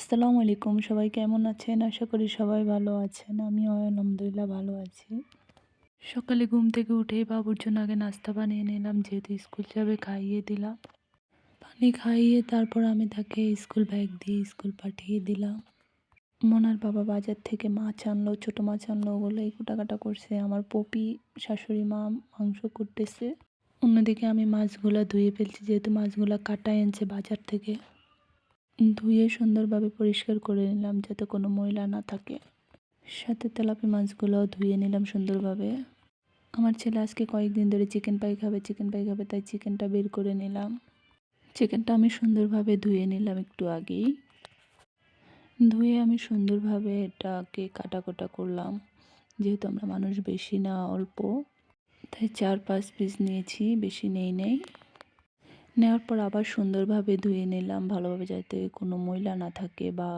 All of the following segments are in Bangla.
আসসালামু আলাইকুম। সবাই কেমন আছেন? আশা করি সবাই ভালো আছেন। আমিও আলহামদুলিল্লাহ ভালো আছি। সকালে ঘুম থেকে উঠেই বাবুর জন্য আগে নাস্তা বানিয়ে নিলাম, যেহেতু স্কুল যাবে খাইয়ে দিলাম। পানি খাইয়ে তারপর আমি তাকে স্কুল ব্যাগ দিয়ে স্কুল পাঠিয়ে দিলাম। মনার বাবা বাজার থেকে মাছ আনলো, ছোট মাছ আনলো, ওগুলোই কুটাকাটা করছে। আমার পপি শাশুড়ি মা মাংস কুটতেছে। অন্যদিকে আমি মাছগুলা ধুয়ে ফেলছি, যেহেতু মাছগুলা কাটাই আনছে বাজার থেকে। ধুয়ে সুন্দরভাবে পরিষ্কার করে নিলাম যাতে কোনো ময়লা না থাকে। সাথে তেলাপি মাছগুলোও ধুয়ে নিলাম সুন্দরভাবে। আমার ছেলে আজকে কয়েকদিন ধরে চিকেন পাই খাবে, তাই চিকেনটা বের করে নিলাম। চিকেনটা আমি সুন্দরভাবে ধুয়ে নিলাম একটু আগেই। ধুয়ে আমি সুন্দরভাবে এটাকে কাটাকুটা করলাম। যেহেতু আমরা মানুষ বেশি না, অল্প, তাই 4-5 পিস নিয়েছি, বেশি নেই। নেওয়ার পর আবার সুন্দরভাবে ধুয়ে নিলাম ভালোভাবে, যাতে কোনো ময়লা না থাকে বা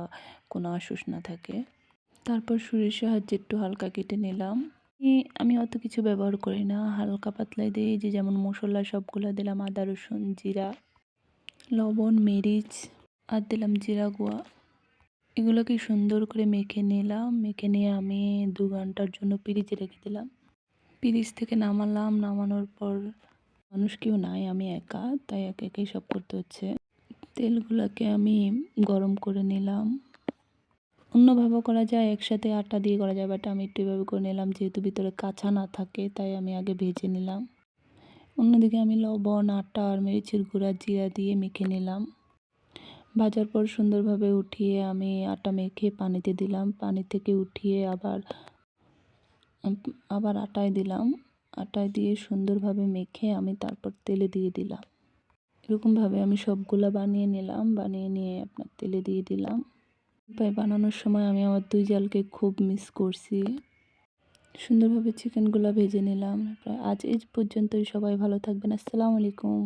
কোনো আঁশউশ না থাকে। তারপর ছুরির সাহায্যে একটু হালকা কেটে নিলাম। আমি অত কিছু ব্যবহার করি না, হালকা পাতলাই দিয়ে যে যেমন মশলা সবগুলো দিলাম, আদা রসুন জিরা লবণ মরিচ আর দিলাম জিরা গুঁড়া। এগুলোকে সুন্দর করে মেখে নিলাম। মেখে নিয়ে আমি 2 ঘন্টার জন্য ফ্রিজে রেখে দিলাম। ফ্রিজ থেকে নামালাম। নামানোর পর মানুষ কেউ নাই, আমি একা, তাই একা একাই সব করতে হচ্ছে। তেলগুলোকে আমি গরম করে নিলাম। অন্যভাবেও করা যায়, একসাথে আটা দিয়ে করা যায়, বাট আমি একটু এভাবে করে নিলাম, যেহেতু ভিতরে কাঁচা না থাকে তাই আমি আগে ভেজে নিলাম। অন্যদিকে আমি লবণ আটা আর মরিচের গুঁড়া জিরা দিয়ে মেখে নিলাম। ভাজার পর সুন্দরভাবে উঠিয়ে আমি আটা মেখে পানিতে দিলাম। পানি থেকে উঠিয়ে আবার আটায় দিলাম। আটায় দিয়ে সুন্দরভাবে মেখে আমি তারপর তেলে দিয়ে দিলাম। এরকমভাবে আমি সবগুলা বানিয়ে নিলাম। বানিয়ে নিয়ে আপনার তেলে দিয়ে দিলাম। তাই বানানোর সময় আমি আমার 2 জালকে খুব মিস করছি। সুন্দরভাবে চিকেনগুলো ভেজে নিলাম। আজ এই পর্যন্তই। সবাই ভালো থাকবেন। আসসালামু আলাইকুম।